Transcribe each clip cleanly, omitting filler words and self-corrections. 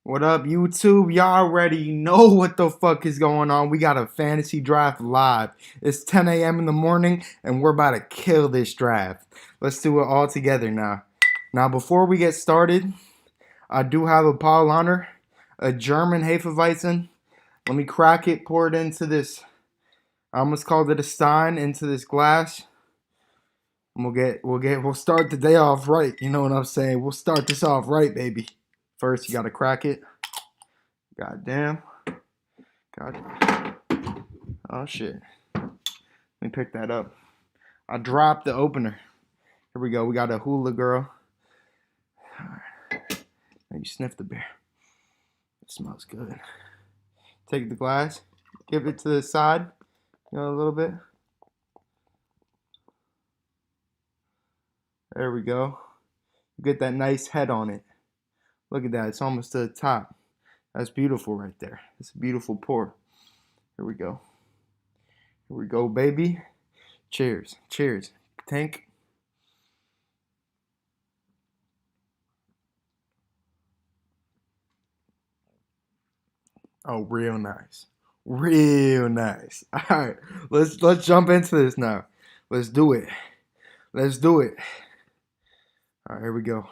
What up, YouTube? Y'all already know what the fuck is going on. We got a fantasy draft live. It's 10 a.m. in the morning, and we're about to kill this draft. Let's do it all together now. Now, before we get started, I do have a Paulaner, a German Hefeweizen. Let me crack it, pour it into this. I almost called it a Stein, into this glass. And we'll start the day off right. You know what I'm saying? We'll start this off right, baby. First, you gotta crack it. God damn. God. Oh shit. Let me pick that up. I dropped the opener. Here we go. We got a hula girl. Alright. Now you sniff the beer. It smells good. Take the glass. Give it to the side. A little bit. There we go. Get that nice head on it. Look at that. It's almost to the top. That's beautiful right there. It's a beautiful pour. Here we go. Here we go, baby. Cheers. Cheers. Tank. Oh, real nice. Real nice. All right. Let's jump into this now. Let's do it. Let's do it. All right, here we go.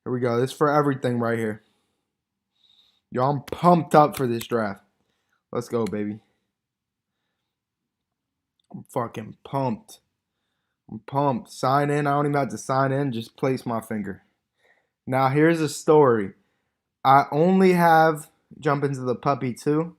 Here we go. This is for everything right here. Yo, I'm pumped up for this draft. Let's go, baby. I'm fucking pumped. I'm pumped. Sign in. I don't even have to sign in. Just place my finger. Now, here's a story. I only have, jump into the puppy too.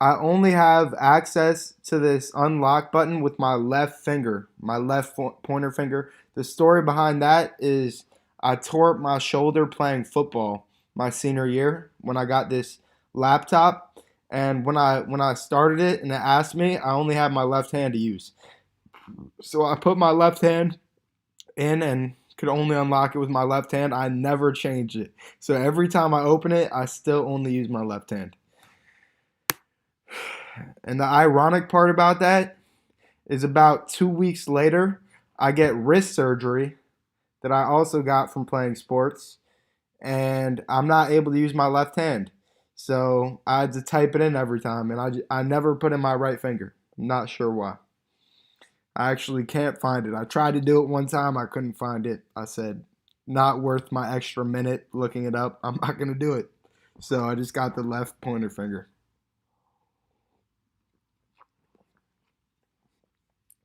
I only have access to this unlock button with my left finger, my left pointer finger. The story behind that is I tore up my shoulder playing football my senior year when I got this laptop. And when I started it and it asked me, I only had my left hand to use. So I put my left hand in and could only unlock it with my left hand. I never changed it. So every time I open it, I still only use my left hand. And the ironic part about that is about 2 weeks later, I get wrist surgery that I also got from playing sports, and I'm not able to use my left hand. So I had to type it in every time, and I never put in my right finger. I'm not sure why. I actually can't find it. I tried to do it one time. I couldn't find it. I said, not worth my extra minute looking it up. I'm not going to do it. So I just got the left pointer finger.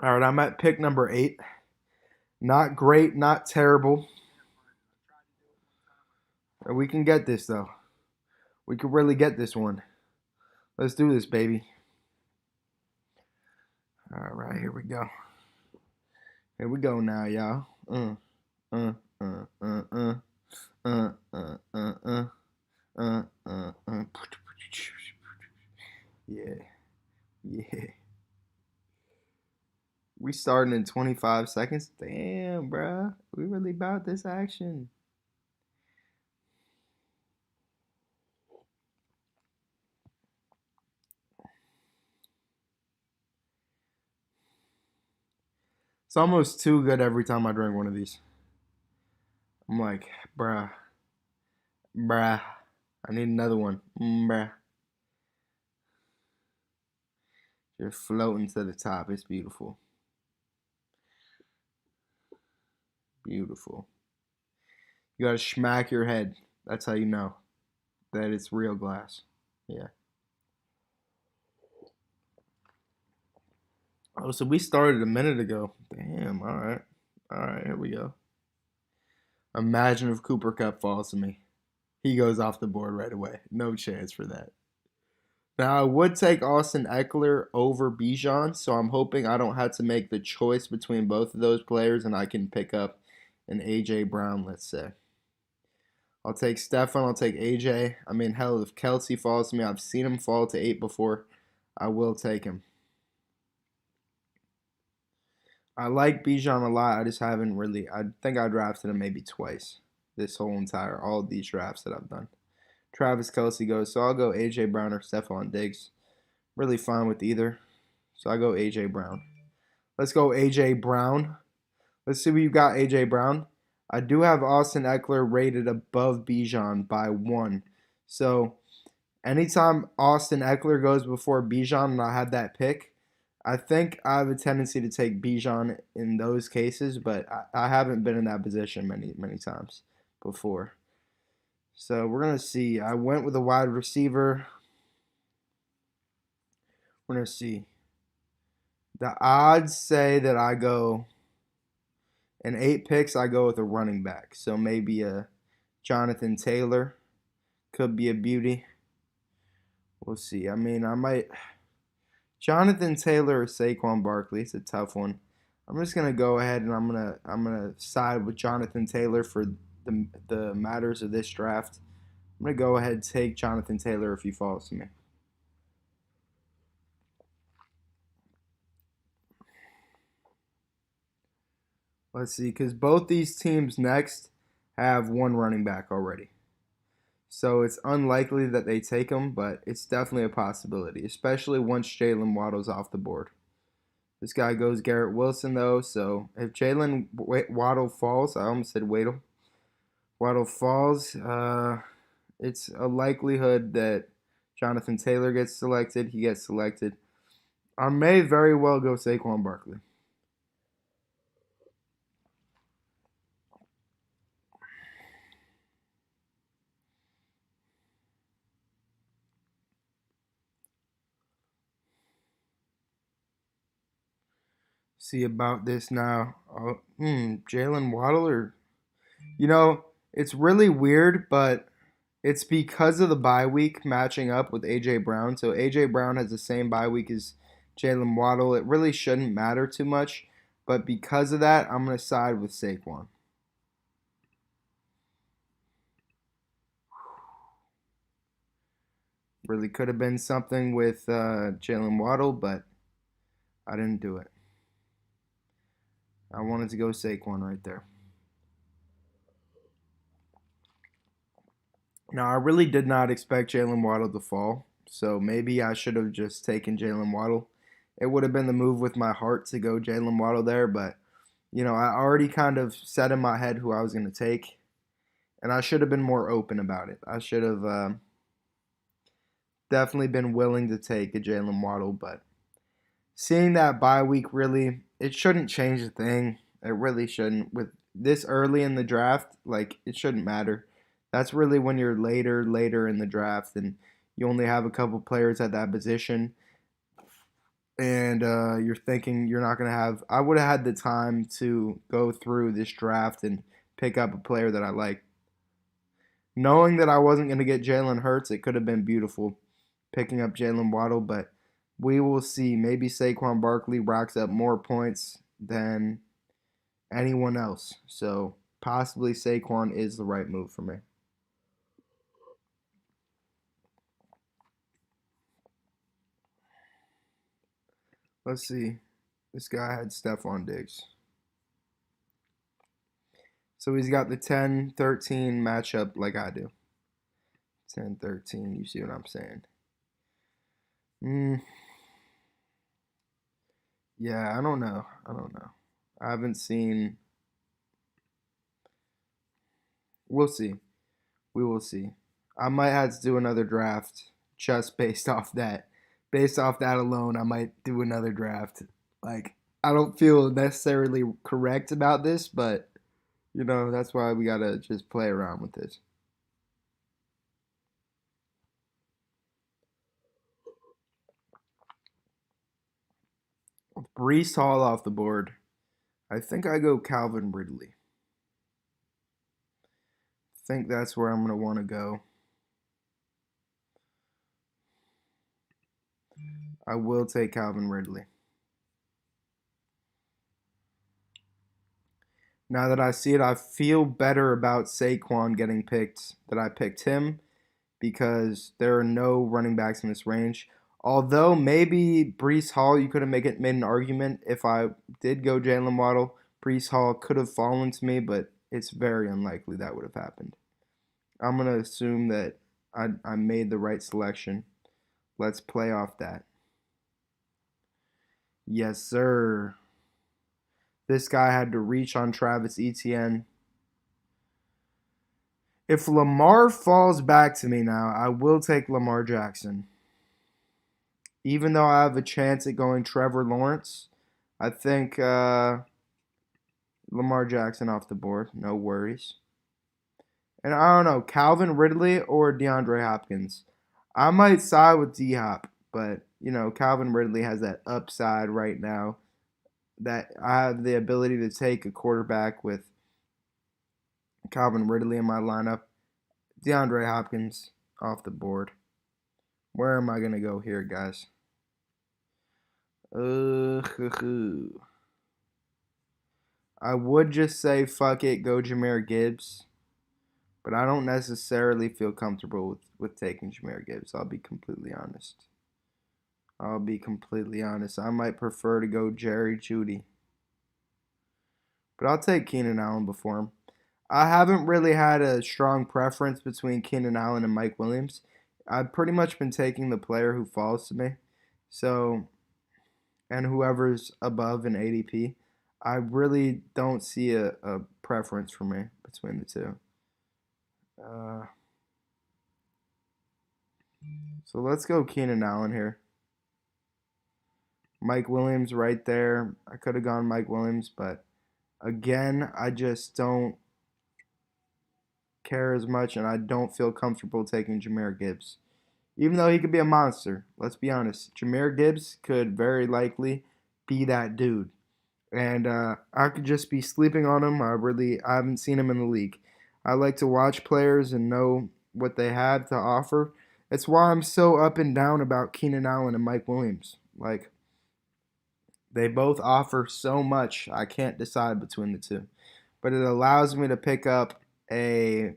All right, I'm at pick number 8. Not great, not terrible. We can get this, though. We could really get this one. Let's do this, baby. All right, here we go. Here we go now, y'all. Uh, uh, uh, uh, uh, uh, uh, uh, Yeah, yeah. We starting in 25 seconds. Damn, bruh. We really about this action. It's almost too good every time I drink one of these. I'm like, bruh, bruh. I need another one. Bruh. Just floating to the top. It's beautiful. Beautiful. You gotta smack your head. That's how you know that it's real glass. Yeah. Oh, so we started a minute ago. Damn, alright. Alright, here we go. Imagine if Cooper Cup falls to me. He goes off the board right away. No chance for that. Now, I would take Austin Eckler over Bijan, so I'm hoping I don't have to make the choice between both of those players and I can pick up an A.J. Brown, let's say. I'll take Stefan, I'll take A.J. I mean, hell, if Kelsey falls to me, I've seen him fall to 8 before. I will take him. I like Bijan a lot. I just haven't really. I think I drafted him maybe twice this whole entire, all of these drafts that I've done. Travis Kelsey goes, so I'll go A.J. Brown or Stephon Diggs. Really fine with either. So I go A.J. Brown. Let's go A.J. Brown. Let's see what you got, A.J. Brown. I do have Austin Eckler rated above Bijan by 1. So anytime Austin Eckler goes before Bijan and I had that pick, I think I have a tendency to take Bijan in those cases, but I haven't been in that position many times before. So we're gonna see. I went with a wide receiver. We're gonna see. The odds say that I go in 8 picks. I go with a running back. So maybe a Jonathan Taylor could be a beauty. We'll see. I mean, I might Jonathan Taylor or Saquon Barkley. It's a tough one. I'm just gonna go ahead and I'm gonna side with Jonathan Taylor for the matters of this draft. I'm gonna go ahead and take Jonathan Taylor if he falls to me. Let's see, because both these teams next have one running back already. So it's unlikely that they take him, but it's definitely a possibility, especially once Jalen Waddle's off the board. This guy goes Garrett Wilson, though, so if Jalen Waddle falls, I almost said Waddle. Waddle falls, it's a likelihood that Jonathan Taylor gets selected. He gets selected. I may very well go Saquon Barkley. See about this now. Jalen Waddle or it's really weird, but it's because of the bye week matching up with AJ Brown. So AJ Brown has the same bye week as Jalen Waddle. It really shouldn't matter too much, but because of that, I'm gonna side with Saquon. Really could have been something with Jalen Waddle, but I didn't do it. I wanted to go Saquon right there. Now, I really did not expect Jalen Waddle to fall, so maybe I should have just taken Jalen Waddle. It would have been the move with my heart to go Jalen Waddle there, but I already kind of set in my head who I was going to take, and I should have been more open about it. I should have definitely been willing to take a Jalen Waddle, but seeing that bye week really, it shouldn't change a thing. It really shouldn't. With this early in the draft, like it shouldn't matter. That's really when you're later in the draft, and you only have a couple players at that position, and you're thinking you're not gonna have. I would have had the time to go through this draft and pick up a player that I like. Knowing that I wasn't gonna get Jalen Hurts, it could have been beautiful picking up Jalen Waddle, but we will see. Maybe Saquon Barkley racks up more points than anyone else. So possibly Saquon is the right move for me. Let's see. This guy had Stephon Diggs. So he's got the 10-13 matchup like I do. 10-13, you see what I'm saying? Mm, yeah, I don't know. I don't know. I haven't seen. We'll see. We will see. I might have to do another draft just based off that. Based off that alone, I might do another draft. Like, I don't feel necessarily correct about this, but that's why we gotta just play around with this. With Brees Hall off the board, I think I go Calvin Ridley. I think that's where I'm gonna want to go. I will take Calvin Ridley. Now that I see it, I feel better about Saquon getting picked, that I picked him, because there are no running backs in this range. Although maybe Brees Hall, you could have made an argument if I did go Jalen Waddle. Brees Hall could have fallen to me, but it's very unlikely that would have happened. I'm going to assume that I made the right selection. Let's play off that. Yes, sir. This guy had to reach on Travis Etienne. If Lamar falls back to me now, I will take Lamar Jackson. Even though I have a chance at going Trevor Lawrence, I think Lamar Jackson off the board. No worries. And I don't know, Calvin Ridley or DeAndre Hopkins. I might side with D Hop, but Calvin Ridley has that upside right now that I have the ability to take a quarterback with Calvin Ridley in my lineup. DeAndre Hopkins off the board. Where am I gonna go here, guys? I would just say fuck it, go Jahmyr Gibbs, but I don't necessarily feel comfortable with taking Jahmyr Gibbs. I'll be completely honest. I might prefer to go Jerry Jeudy, but I'll take Keenan Allen before him. I haven't really had a strong preference between Keenan Allen and Mike Williams. I've pretty much been taking the player who falls to me. So, and whoever's above in ADP, I really don't see a preference for me between the two. So let's go Keenan Allen here. Mike Williams right there. I could have gone Mike Williams, but again, I just don't care as much, and I don't feel comfortable taking Jahmyr Gibbs. Even though he could be a monster, let's be honest, Jahmyr Gibbs could very likely be that dude. And I could just be sleeping on him. I haven't seen him in the league. I like to watch players and know what they have to offer. That's why I'm so up and down about Keenan Allen and Mike Williams. Like, they both offer so much, I can't decide between the two. But it allows me to pick up a,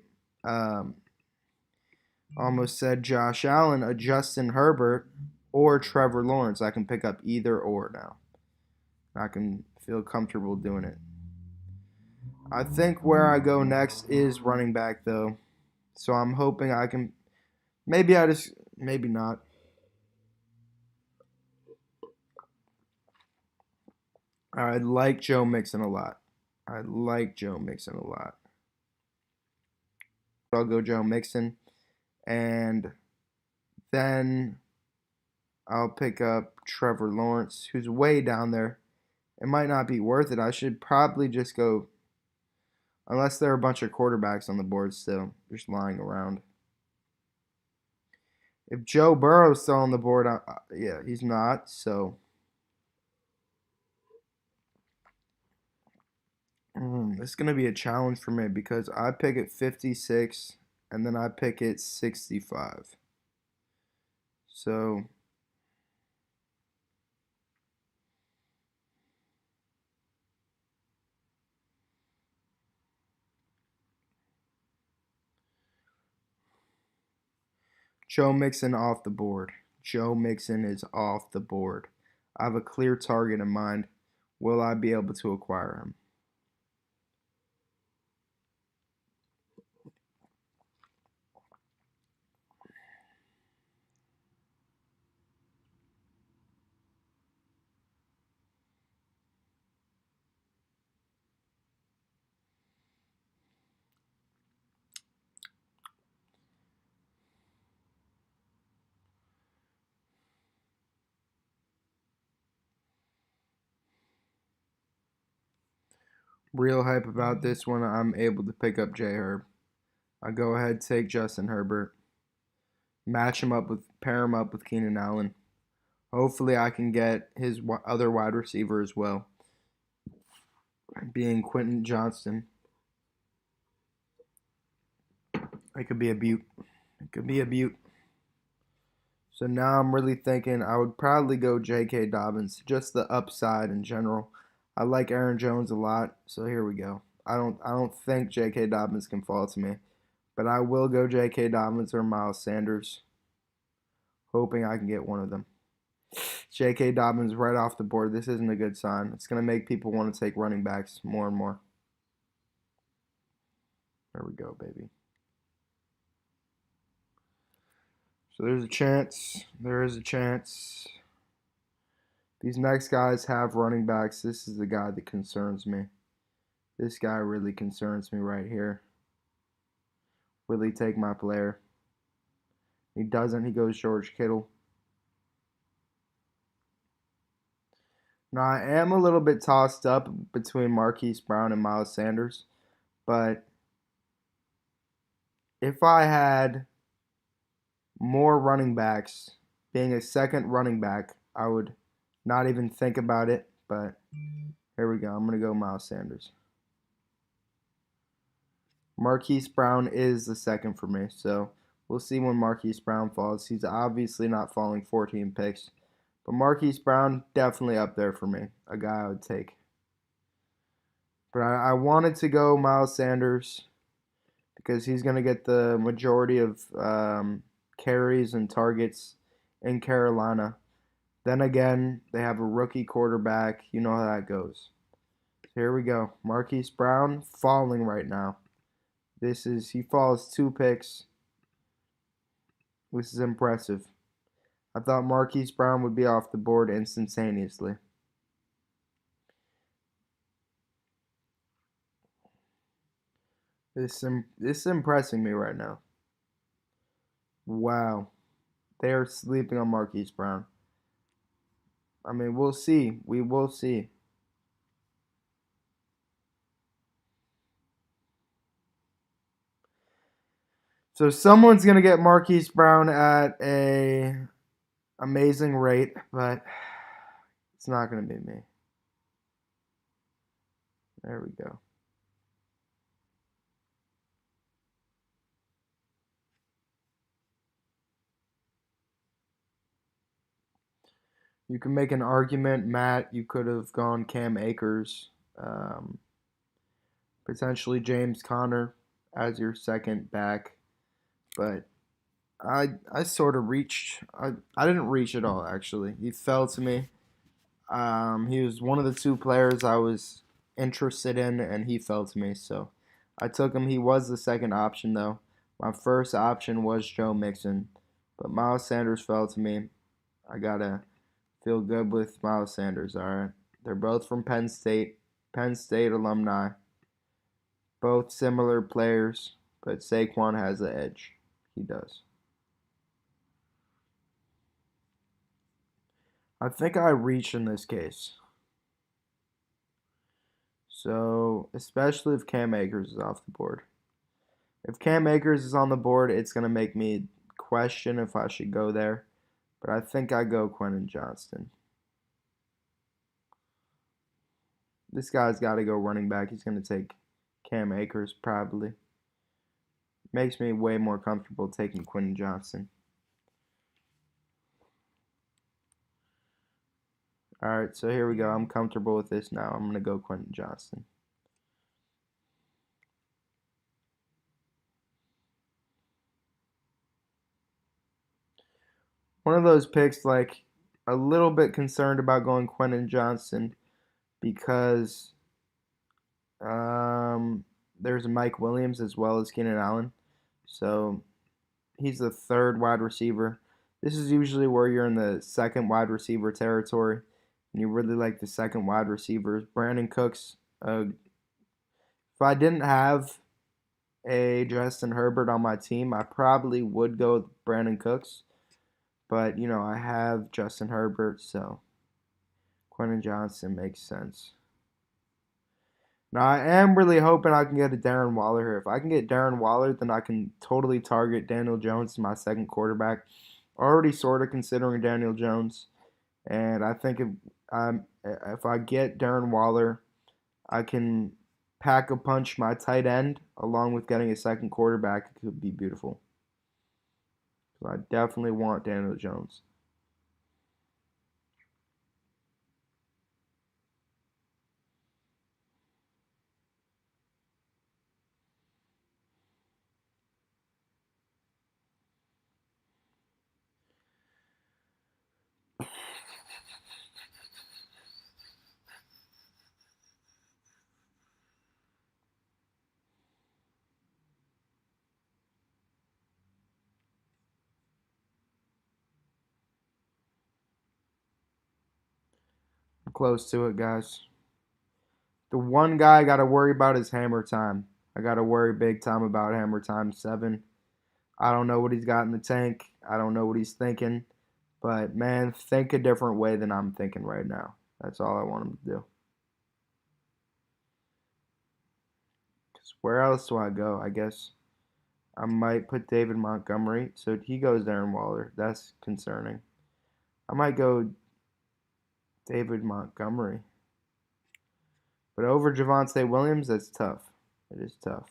almost said Josh Allen, a Justin Herbert, or Trevor Lawrence. I can pick up either or now. I can feel comfortable doing it. I think where I go next is running back, though. So I'm hoping I can. Maybe not. I like Joe Mixon a lot. I'll go Joe Mixon. And then I'll pick up Trevor Lawrence, who's way down there. It might not be worth it. I should probably just go, unless there are a bunch of quarterbacks on the board still, just lying around. If Joe Burrow's still on the board, yeah, he's not. So it's going to be a challenge for me because I pick at 56 and then I pick at 65. So Joe Mixon off the board. Joe Mixon is off the board. I have a clear target in mind. Will I be able to acquire him? Real hype about this one. I'm able to pick up J Herb. I go ahead, take Justin Herbert, pair him up with Keenan Allen. Hopefully, I can get his other wide receiver as well, being Quentin Johnston. It could be a beaut. So now I'm really thinking I would probably go J.K. Dobbins, just the upside in general. I like Aaron Jones a lot, so here we go. I don't think J.K. Dobbins can fall to me, but I will go J.K. Dobbins or Miles Sanders, hoping I can get one of them. J.K. Dobbins right off the board. This isn't a good sign. It's going to make people want to take running backs more and more. There we go, baby. So there is a chance. These next guys have running backs. This is the guy that concerns me. This guy really concerns me right here. Will he take my player? He doesn't. He goes George Kittle. Now, I am a little bit tossed up between Marquise Brown and Miles Sanders, but if I had more running backs, being a second running back, I would not even think about it. But here we go. I'm going to go Miles Sanders. Marquise Brown is the second for me, so we'll see when Marquise Brown falls. He's obviously not falling 14 picks, but Marquise Brown definitely up there for me, a guy I would take. But I wanted to go Miles Sanders because he's going to get the majority of carries and targets in Carolina. Then again, they have a rookie quarterback. You know how that goes. So here we go. Marquise Brown falling right now. He falls 2 picks. This is impressive. I thought Marquise Brown would be off the board instantaneously. This is impressing me right now. Wow. They are sleeping on Marquise Brown. I mean, we'll see. We will see. So someone's gonna get Marquise Brown at a amazing rate, but it's not gonna be me. There we go. You can make an argument, Matt. You could have gone Cam Akers, um, potentially James Conner as your second back, but I sort of reached. I didn't reach at all actually. He fell to me. He was one of the 2 players I was interested in, and he fell to me, so I took him. He was the second option though. My first option was Joe Mixon, but Miles Sanders fell to me. I gotta feel good with Miles Sanders. All right, they're both from Penn State. Penn State alumni. Both similar players, but Saquon has the edge. He does. I think I reach in this case. So, especially if Cam Akers is off the board. If Cam Akers is on the board, it's going to make me question if I should go there. But I think I go Quentin Johnston. This guy's got to go running back. He's going to take Cam Akers probably. Makes me way more comfortable taking Quentin Johnston. All right, so here we go. I'm comfortable with this now. I'm going to go Quentin Johnston. One of those picks, like, a little bit concerned about going Quentin Johnston because there's Mike Williams as well as Keenan Allen. So he's the third wide receiver. This is usually where you're in the second wide receiver territory, and you really like the second wide receivers. Brandin Cooks. If I didn't have a Justin Herbert on my team, I probably would go with Brandin Cooks. But, I have Justin Herbert, so Quentin Johnston makes sense. Now, I am really hoping I can get a Darren Waller here. If I can get Darren Waller, then I can totally target Daniel Jones as my second quarterback. Already sort of considering Daniel Jones. And I think if I get Darren Waller, I can pack a punch my tight end along with getting a second quarterback. It could be beautiful. So I definitely want Daniel Jones. I'm close to it, guys. The one guy I got to worry about is hammer time. I got to worry big time about Hammer Time 7. I don't know what he's got in the tank. I don't know what he's thinking. But, man, think a different way than I'm thinking right now. That's all I want him to do. Because where else do I go? I guess I might put David Montgomery. So he goes Darren Waller. That's concerning. I might go David Montgomery. But over Javonte Williams, that's tough. It is tough.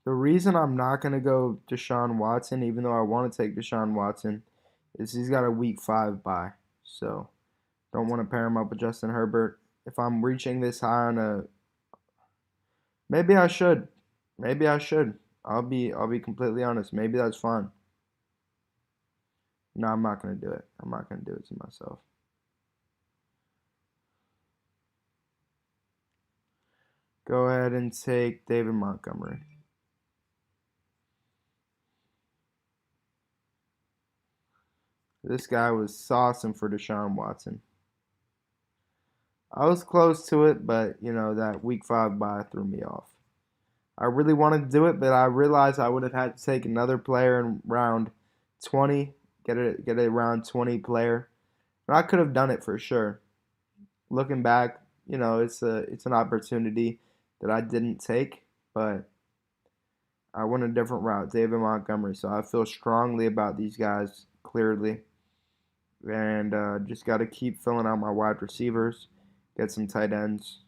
The reason I'm not going to go Deshaun Watson, even though I want to take Deshaun Watson, is he's got a week 5 bye. So don't want to pair him up with Justin Herbert. If I'm reaching this high on a, maybe I should. Maybe I should. I'll be completely honest. Maybe that's fine. No, I'm not gonna do it. I'm not gonna do it to myself. Go ahead and take David Montgomery. This guy was saucing for Deshaun Watson. I was close to it, but that week 5 bye threw me off. I really wanted to do it, but I realized I would have had to take another player in round 20, get a round 20 player. And I could have done it for sure. Looking back, it's an opportunity that I didn't take, but I went a different route, David Montgomery. So I feel strongly about these guys clearly, and just got to keep filling out my wide receivers, get some tight ends.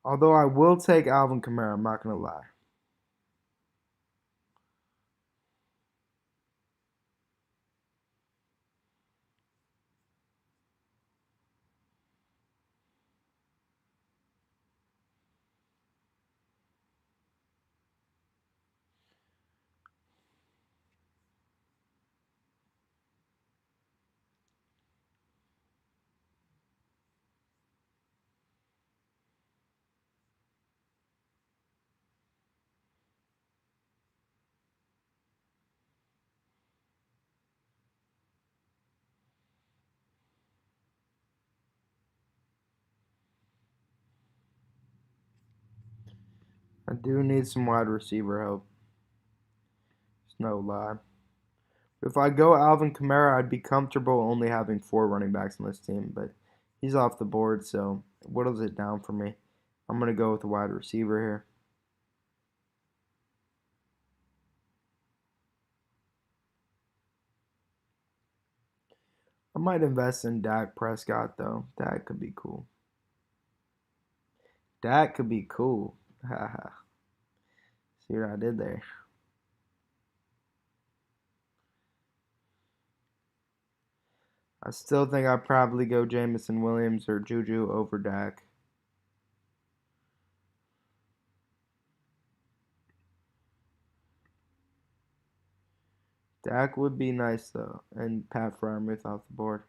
Although I will take Alvin Kamara, I'm not gonna lie. I do need some wide receiver help. It's no lie. If I go Alvin Kamara, I'd be comfortable only having 4 running backs on this team, but he's off the board, so it whittles it down for me. I'm going to go with a wide receiver here. I might invest in Dak Prescott, though. Dak could be cool. Dak could be cool. Haha. See what I did there? I still think I'd probably go Jameson Williams or Juju over Dak. Dak would be nice, though. And Pat Freiermuth off the board.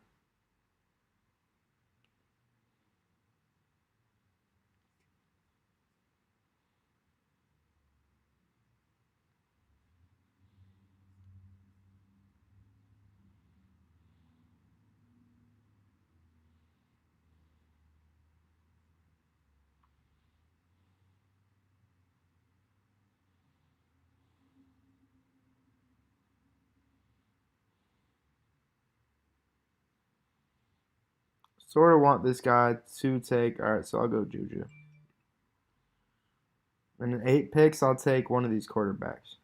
Sort of want this guy to take. All right, so I'll go Juju. And in 8 picks, I'll take one of these quarterbacks.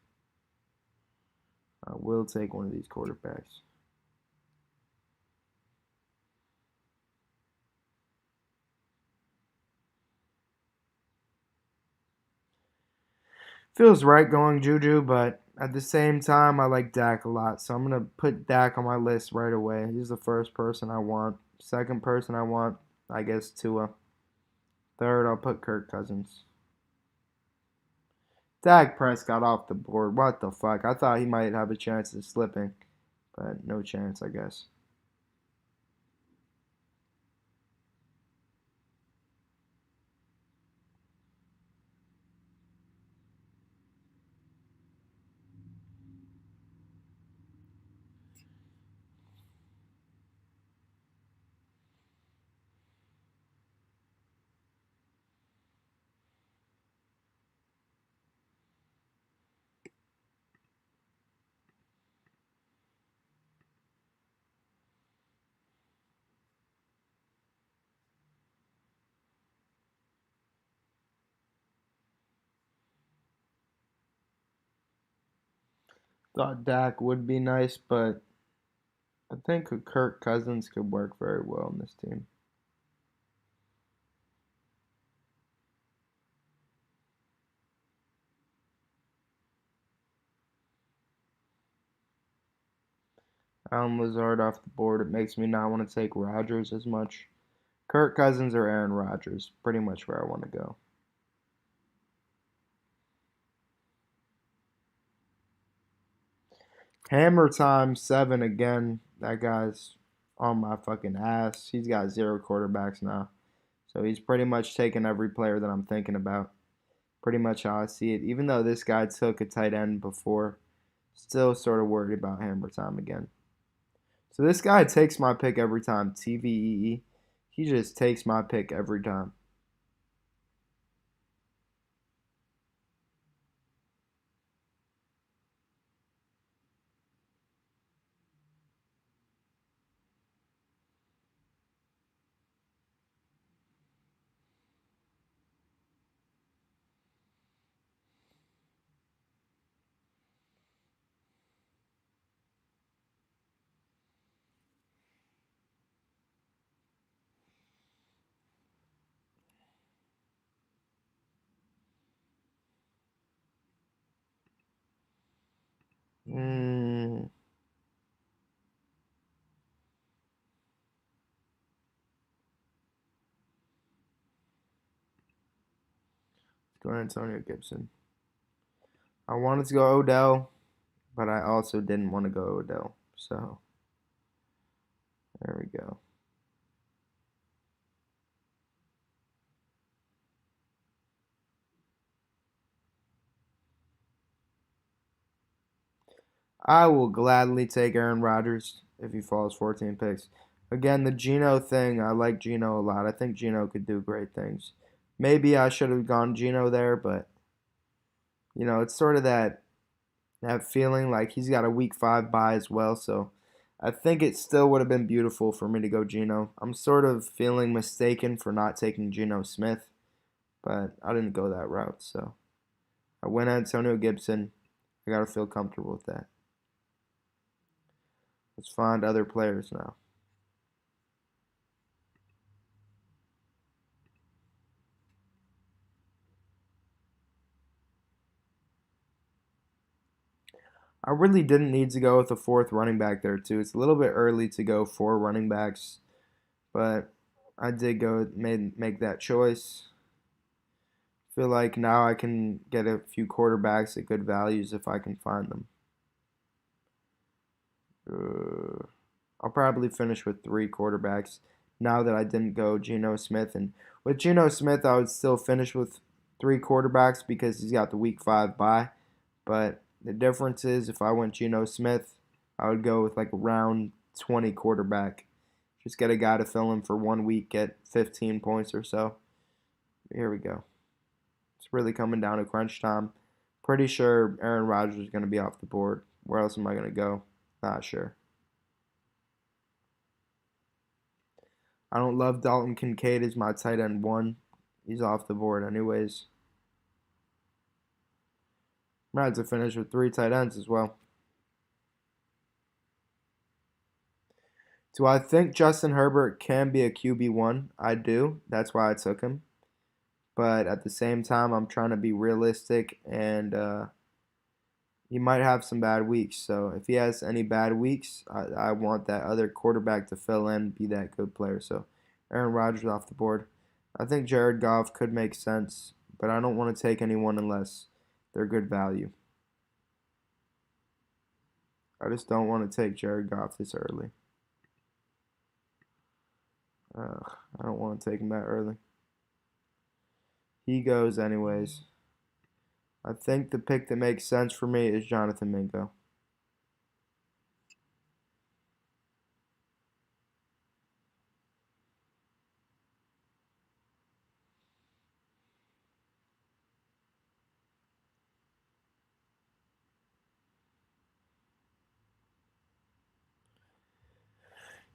I will take one of these quarterbacks. Feels right going Juju, but at the same time, I like Dak a lot. So I'm going to put Dak on my list right away. He's the first person I want. Second person I want, I guess, Tua. Third, I'll put Kirk Cousins. Dak Prescott off the board. What the fuck? I thought he might have a chance of slipping, but no chance, I guess. Thought Dak would be nice, but I think Kirk Cousins could work very well in this team. Allen Lazard off the board. It makes me not want to take Rodgers as much. Kirk Cousins or Aaron Rodgers, pretty much where I want to go. Hammer time 7 again. That guy's on my fucking ass. He's got 0 quarterbacks now. So he's pretty much taken every player that I'm thinking about. Pretty much how I see it. Even though this guy took a tight end before, still sort of worried about hammer time again. So this guy takes my pick every time. TVEE. He just takes my pick every time. Mm, let's go Antonio Gibson. I wanted to go Odell, but I also didn't want to go Odell. So there we go. I will gladly take Aaron Rodgers if he falls 14 picks. Again, the Geno thing, I like Geno a lot. I think Geno could do great things. Maybe I should have gone Geno there, but it's sort of that feeling like he's got a week 5 bye as well, so I think it still would have been beautiful for me to go Geno. I'm sort of feeling mistaken for not taking Geno Smith, but I didn't go that route, so I went Antonio Gibson. I got to feel comfortable with that. Let's find other players now. I really didn't need to go with a fourth running back there too. It's a little bit early to go 4 running backs, but I did go make that choice. Feel like now I can get a few quarterbacks at good values if I can find them. Uh, I'll probably finish with 3 quarterbacks now that I didn't go Geno Smith. And with Geno Smith, I would still finish with 3 quarterbacks because he's got the week 5 bye. But the difference is if I went Geno Smith, I would go with like a round 20 quarterback. Just get a guy to fill in for 1 week, get 15 points or so. Here we go. It's really coming down to crunch time. Pretty sure Aaron Rodgers is going to be off the board. Where else am I going to go? Not sure. I don't love Dalton Kincaid as my tight end 1. He's off the board anyways. I'm going to have to finish with 3 tight ends as well. Do I think Justin Herbert can be a QB1? I do. That's why I took him. But at the same time, I'm trying to be realistic, and he might have some bad weeks. So if he has any bad weeks, I want that other quarterback to fill in, be that good player. So Aaron Rodgers off the board. I think Jared Goff could make sense, but I don't want to take anyone unless they're good value. I just don't want to take Jared Goff this early. I don't want to take him that early. He goes anyways. I think the pick that makes sense for me is Jonathan Mingo.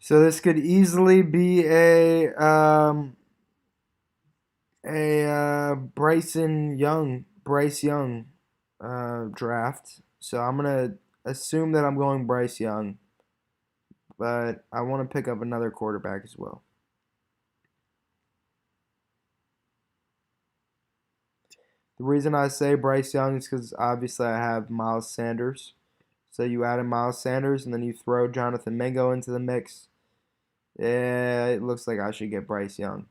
So this could easily be a Bryce Young draft. So I'm gonna assume that I'm going Bryce Young, but I want to pick up another quarterback as well. The reason I say Bryce Young is because obviously I have Miles Sanders. So you add in Miles Sanders and then you throw Jonathan Mingo into the mix. Yeah, it looks like I should get Bryce Young.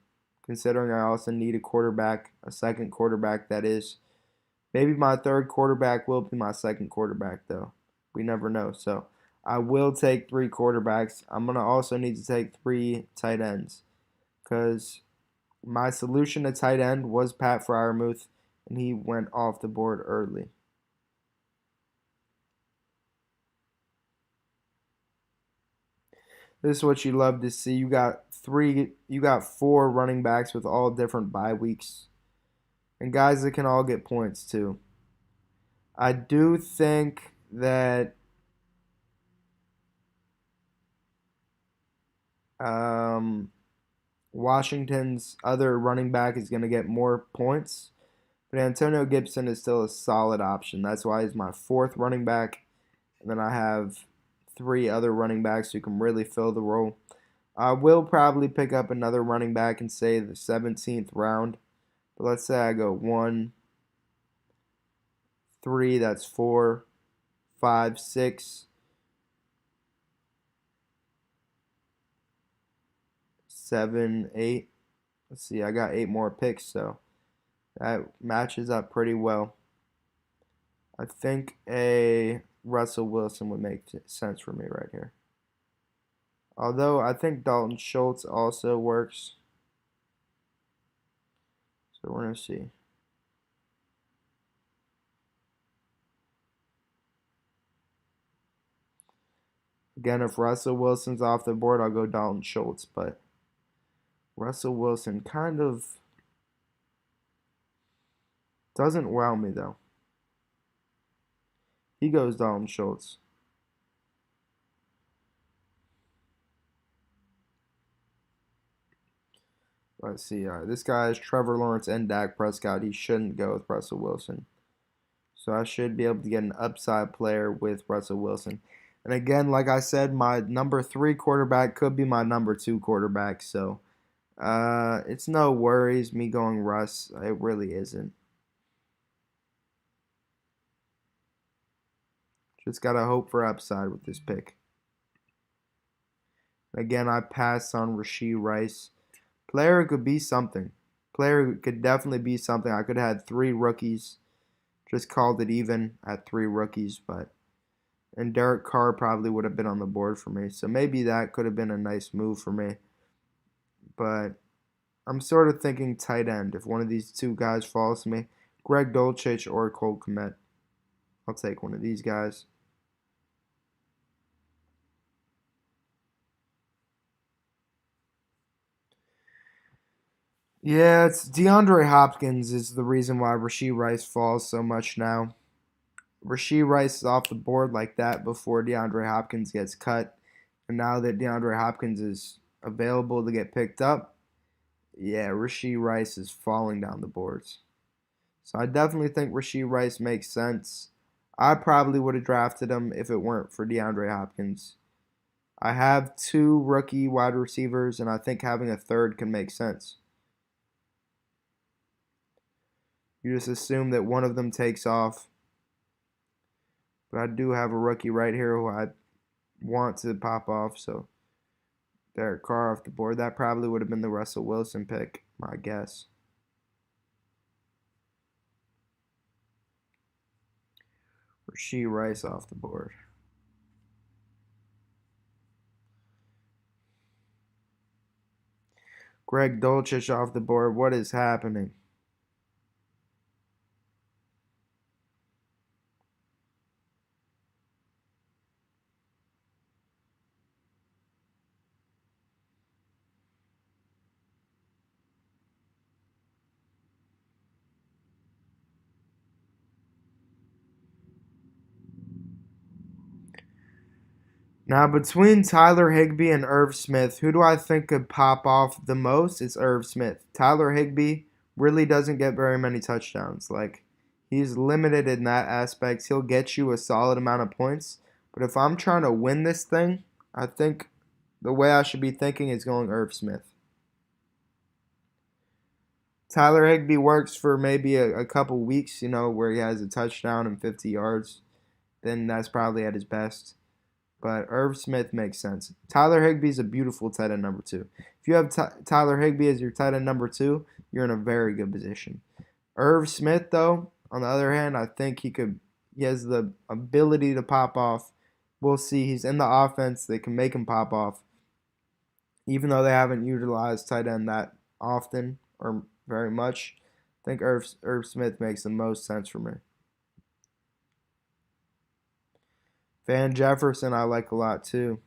Considering I also need a quarterback, a second quarterback that is. Maybe my third quarterback will be my second quarterback, though. We never know. So I will take 3 quarterbacks. I'm going to also need to take 3 tight ends because my solution to tight end was Pat Freiermuth, and he went off the board early. This is what you love to see. You got 4 running backs with all different bye weeks. And guys that can all get points too. I do think that um, Washington's other running back is going to get more points. But Antonio Gibson is still a solid option. That's why he's my 4th running back. And then I have 3 other running backs who can really fill the role. I will probably pick up another running back in, say, the 17th round. But let's say I go 1, 3, that's 4, 5, 6, 7, 8. Let's see, I got 8 more picks, so that matches up pretty well. I think a Russell Wilson would make sense for me right here. Although I think Dalton Schultz also works. So we're going to see. Again, if Russell Wilson's off the board, I'll go Dalton Schultz. But Russell Wilson kind of doesn't wow me, though. He goes Dalton Schultz. Let's see. This guy is Trevor Lawrence and Dak Prescott. He shouldn't go with Russell Wilson. So I should be able to get an upside player with Russell Wilson. And again, like I said, my number 3 quarterback could be my number 2 quarterback. So it's no worries me going Russ. It really isn't. Just got to hope for upside with this pick. Again, I passed on Rashee Rice. Player could be something. Player could definitely be something. I could have had 3 rookies. Just called it even at 3 rookies, and Derek Carr probably would have been on the board for me. So maybe that could have been a nice move for me. But I'm sort of thinking tight end. If one of these 2 guys falls to me, Greg Dulcich or Cole Kmet. I'll take one of these guys. Yeah, it's DeAndre Hopkins is the reason why Rashee Rice falls so much now. Rashee Rice is off the board like that before DeAndre Hopkins gets cut. And now that DeAndre Hopkins is available to get picked up, yeah, Rashee Rice is falling down the boards. So I definitely think Rashee Rice makes sense. I probably would have drafted him if it weren't for DeAndre Hopkins. I have 2 rookie wide receivers, and I think having a third can make sense. You just assume that one of them takes off. But I do have a rookie right here who I want to pop off, so Derek Carr off the board. That probably would have been the Russell Wilson pick, my guess. Rashee Rice off the board. Greg Dulcich off the board. What is happening? Now, between Tyler Higbee and Irv Smith, who do I think could pop off the most? It's Irv Smith. Tyler Higbee really doesn't get very many touchdowns. Like, he's limited in that aspect. He'll get you a solid amount of points, But if I'm trying to win this thing, I think the way I should be thinking is going Irv Smith. Tyler Higbee works for maybe a couple weeks, where he has a touchdown and 50 yards. Then that's probably at his best. But Irv Smith makes sense. Tyler Higbee's a beautiful tight end number two. If you have Tyler Higbee as your tight end number two, you're in a very good position. Irv Smith, though, on the other hand, I think he has the ability to pop off. We'll see. He's in the offense. They can make him pop off. Even though they haven't utilized tight end that often or very much, I think Irv Smith makes the most sense for me. Van Jefferson I like a lot too.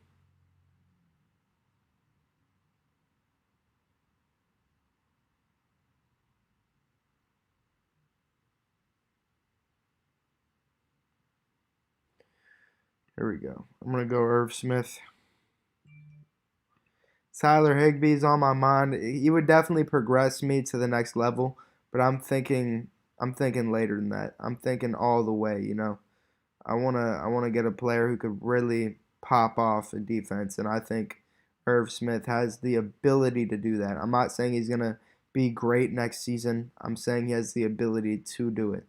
Here we go. I'm going to go Irv Smith. Tyler Higbee's on my mind. He would definitely progress me to the next level, but I'm thinking later than that. I'm thinking all the way. I want to get a player who could really pop off in defense, and I think Irv Smith has the ability to do that. I'm not saying he's going to be great next season. I'm saying he has the ability to do it.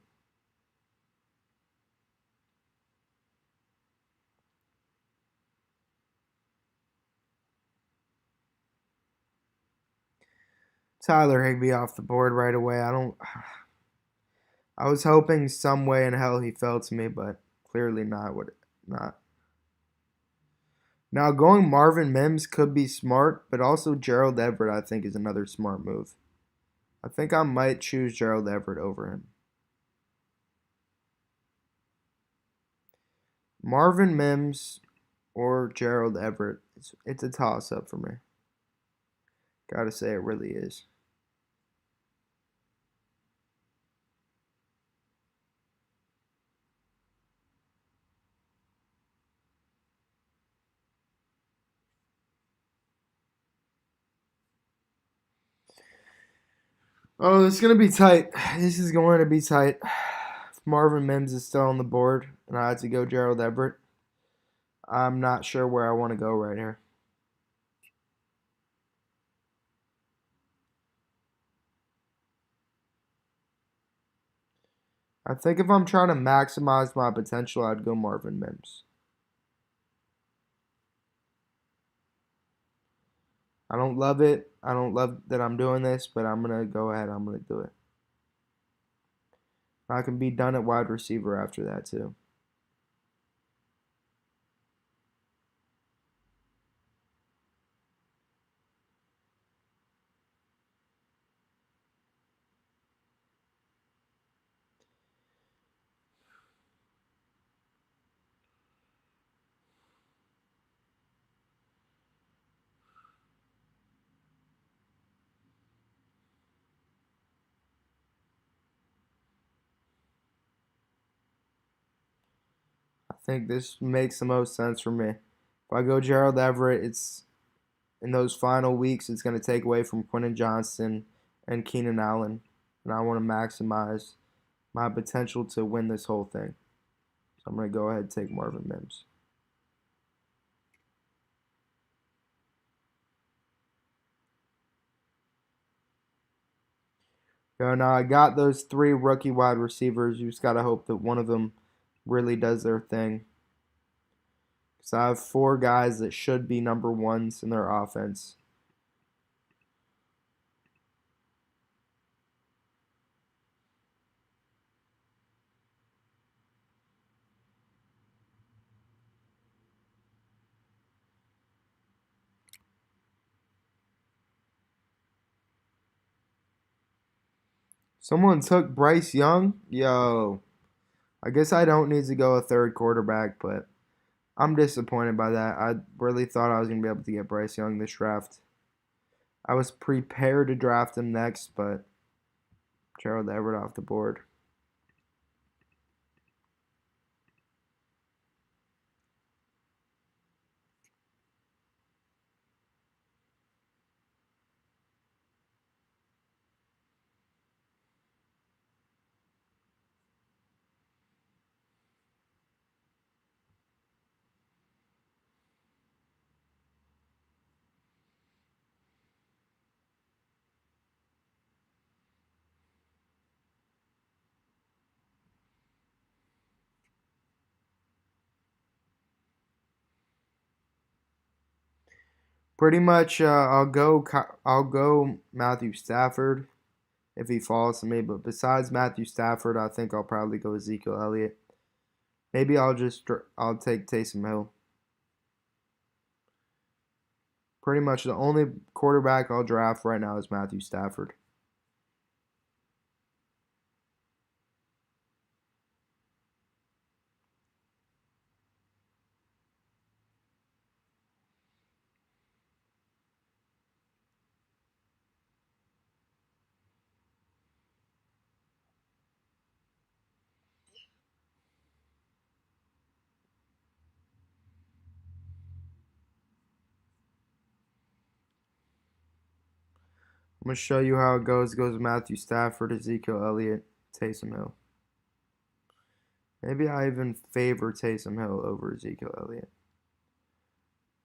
Tyler Higbee off the board right away. I was hoping some way in hell he fell to me, but clearly not. What not. Now going Marvin Mims could be smart, but also Gerald Everett I think is another smart move. I think I might choose Gerald Everett over him. Marvin Mims or Gerald Everett. It's a toss up for me. Gotta say it really is. Oh, it's gonna be tight. This is going to be tight. If Marvin Mims is still on the board and I had to go Gerald Everett, I'm not sure where I want to go right here. I think if I'm trying to maximize my potential, I'd go Marvin Mims. I don't love it. I don't love that I'm doing this, but I'm going to go ahead. I'm going to do it. I can be done at wide receiver after that, too. I think this makes the most sense for me. If I go Gerald Everett, it's in those final weeks, it's going to take away from Quentin Johnston and Keenan Allen. And I want to maximize my potential to win this whole thing. So I'm going to go ahead and take Marvin Mims. So now I got those three rookie wide receivers. You just got to hope that one of them really does their thing. Because I have four guys that should be number ones in their offense. Someone took Bryce Young? Yo. I guess I don't need to go a third quarterback, but I'm disappointed by that. I really thought I was going to be able to get Bryce Young this draft. I was prepared to draft him next, but Gerald Everett off the board. Pretty much, I'll go Matthew Stafford if he falls to me. But besides Matthew Stafford, I think I'll probably go Ezekiel Elliott. Maybe I'll take Taysom Hill. Pretty much the only quarterback I'll draft right now is Matthew Stafford. I'm gonna show you how it goes. It goes Matthew Stafford, Ezekiel Elliott, Taysom Hill. Maybe I even favor Taysom Hill over Ezekiel Elliott.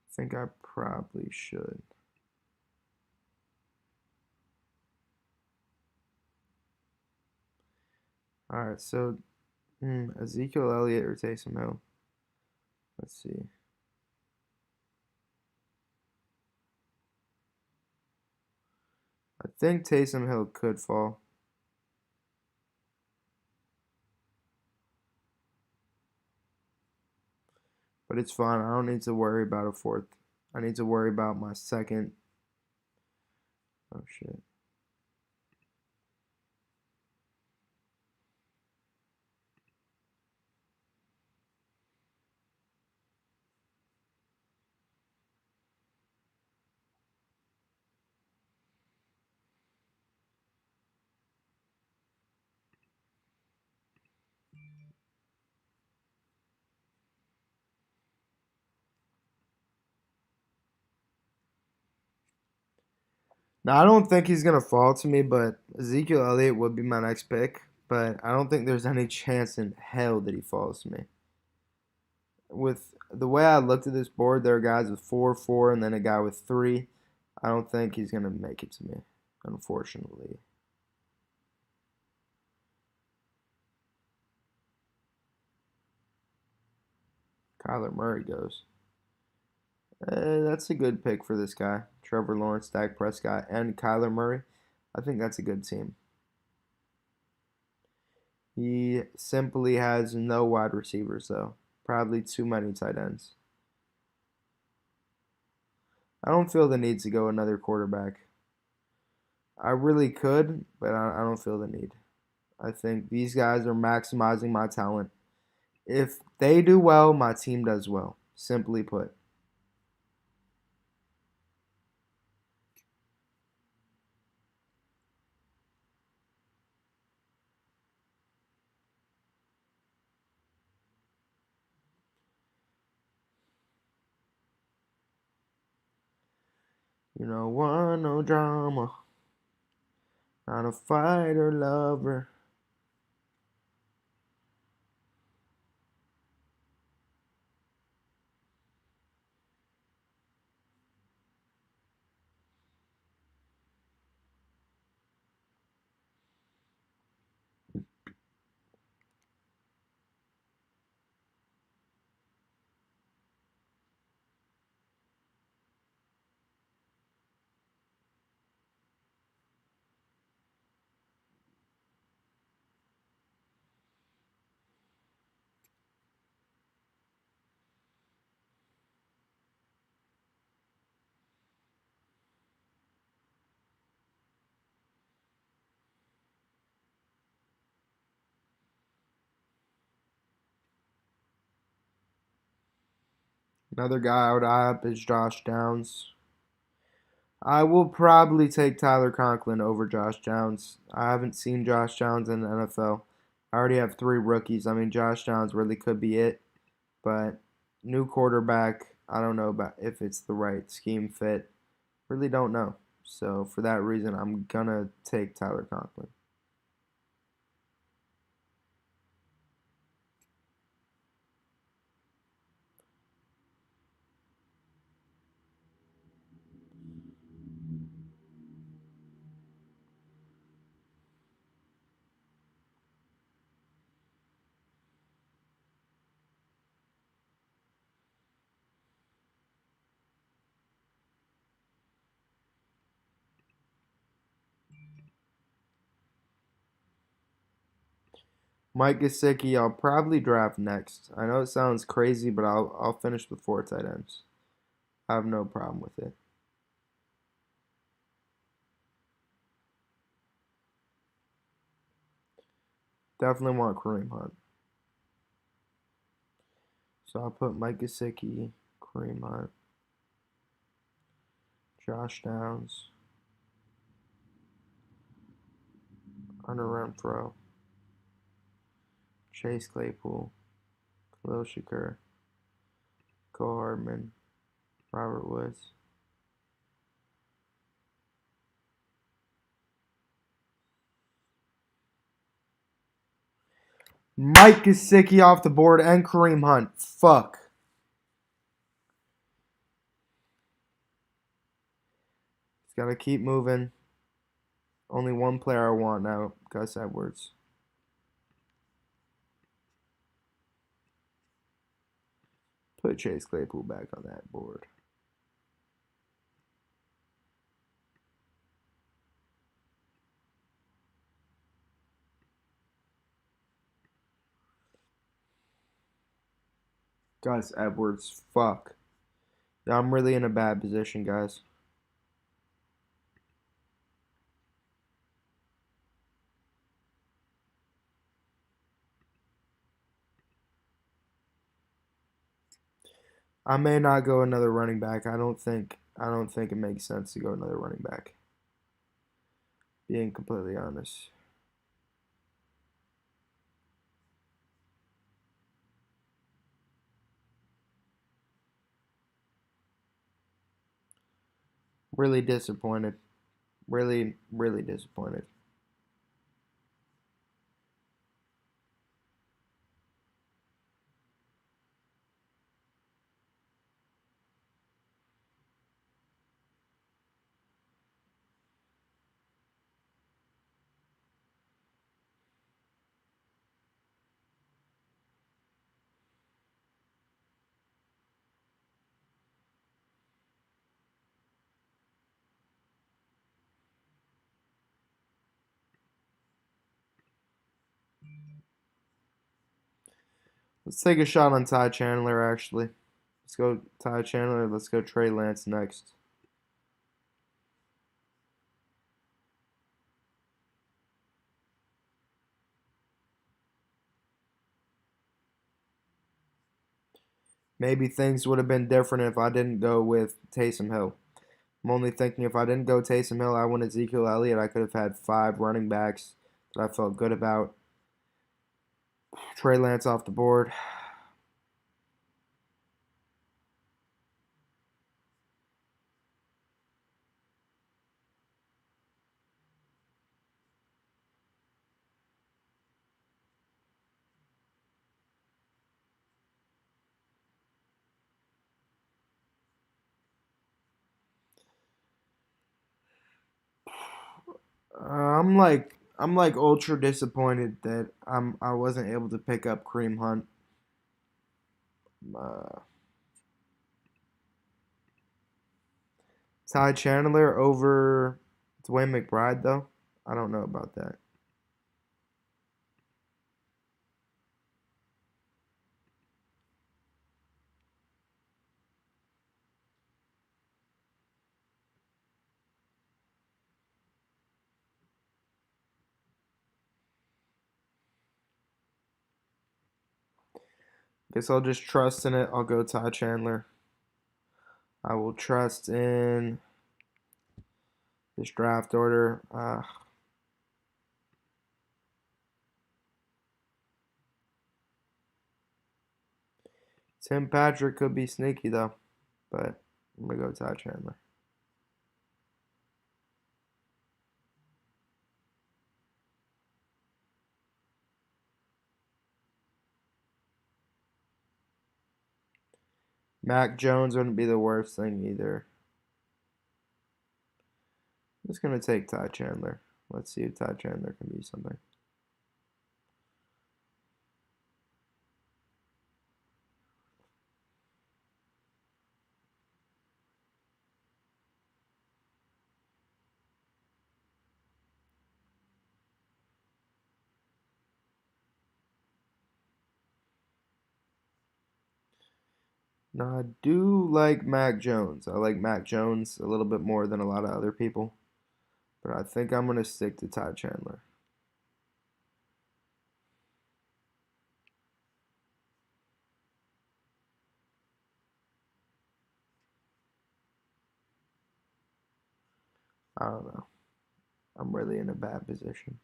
I think I probably should. All right, so Ezekiel Elliott or Taysom Hill. Let's see. I think Taysom Hill could fall. But it's fine. I don't need to worry about a fourth. I need to worry about my second. Oh, shit. Now, I don't think he's going to fall to me, but Ezekiel Elliott would be my next pick. But I don't think there's any chance in hell that he falls to me. With the way I looked at this board, there are guys with 4, and then a guy with 3. I don't think he's going to make it to me, unfortunately. Kyler Murray goes. That's a good pick for this guy. Trevor Lawrence, Dak Prescott, and Kyler Murray. I think that's a good team. He simply has no wide receivers, though. Probably too many tight ends. I don't feel the need to go another quarterback. I really could, but I don't feel the need. I think these guys are maximizing my talent. If they do well, my team does well. Simply put. You know, want no drama. Not a fighter lover. Another guy I would eye up is Josh Downs. I will probably take Tyler Conklin over Josh Downs. I haven't seen Josh Downs in the NFL. I already have 3 rookies. I mean, Josh Downs really could be it, but new quarterback, I don't know about if it's the right scheme fit. Really don't know. So for that reason, I'm gonna take Tyler Conklin. Mike Gesicki, I'll probably draft next. I know it sounds crazy, but I'll finish with 4 tight ends. I have no problem with it. Definitely want Kareem Hunt. So I'll put Mike Gesicki, Kareem Hunt, Josh Downs, Hunter Renfrow, Chase Claypool, Khalil Shakur, Cole Hardman, Robert Woods. Mike Gesicki off the board and Kareem Hunt. Fuck. It's got to keep moving. Only one player I want now, Gus Edwards. Put Chase Claypool back on that board. Gus Edwards, fuck. Yeah, I'm really in a bad position, guys. I may not go another running back. I don't think it makes sense to go another running back. Being completely honest. Really disappointed. Really, really disappointed. Let's take a shot on Ty Chandler, actually. Let's go Ty Chandler. Let's go Trey Lance next. Maybe things would have been different if I didn't go with Taysom Hill. I'm only thinking if I didn't go Taysom Hill, I went Ezekiel Elliott. I could have had 5 running backs that I felt good about. Trey Lance off the board. I'm like ultra disappointed that I wasn't able to pick up Kareem Hunt. Uh, Ty Chandler over Dwayne McBride though. I don't know about that. Guess I'll just trust in it. I'll go Ty Chandler. I will trust in this draft order. Tim Patrick could be sneaky though, but I'm gonna go Ty Chandler. Mac Jones wouldn't be the worst thing either. I'm just gonna take Ty Chandler. Let's see if Ty Chandler can be something. Now, I do like Mac Jones. I like Mac Jones a little bit more than a lot of other people, but I think I'm going to stick to Ty Chandler. I don't know. I'm really in a bad position.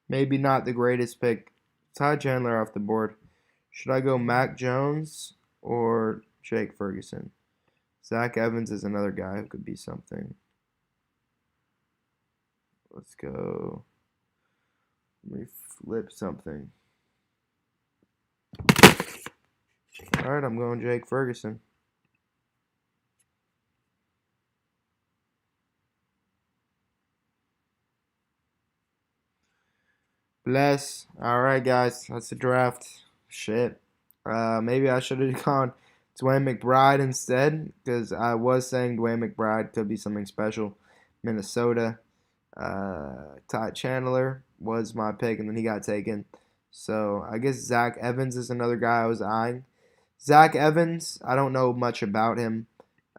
Maybe not the greatest pick. Ty Chandler off the board. Should I go Mac Jones or Jake Ferguson? Zach Evans is another guy who could be something. Let's go. Let me flip something. All right, I'm going Jake Ferguson. Bless. All right, guys, that's the draft. Shit. Maybe I should have gone Dwayne McBride instead, because I was saying Dwayne McBride could be something special. Minnesota. Ty Chandler was my pick, and then he got taken. So I guess Zach Evans is another guy I was eyeing. Zach Evans, I don't know much about him.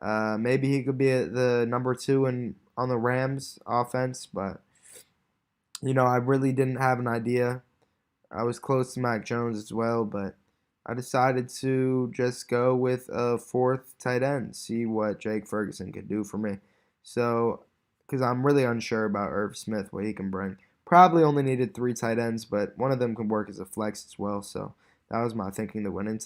Maybe he could be the number two on the Rams offense, but I really didn't have an idea. I was close to Mac Jones as well, but I decided to just go with a fourth tight end, see what Jake Ferguson could do for me. So, because I'm really unsure about Irv Smith, what he can bring. Probably only needed three tight ends, but one of them can work as a flex as well. So that was my thinking that went into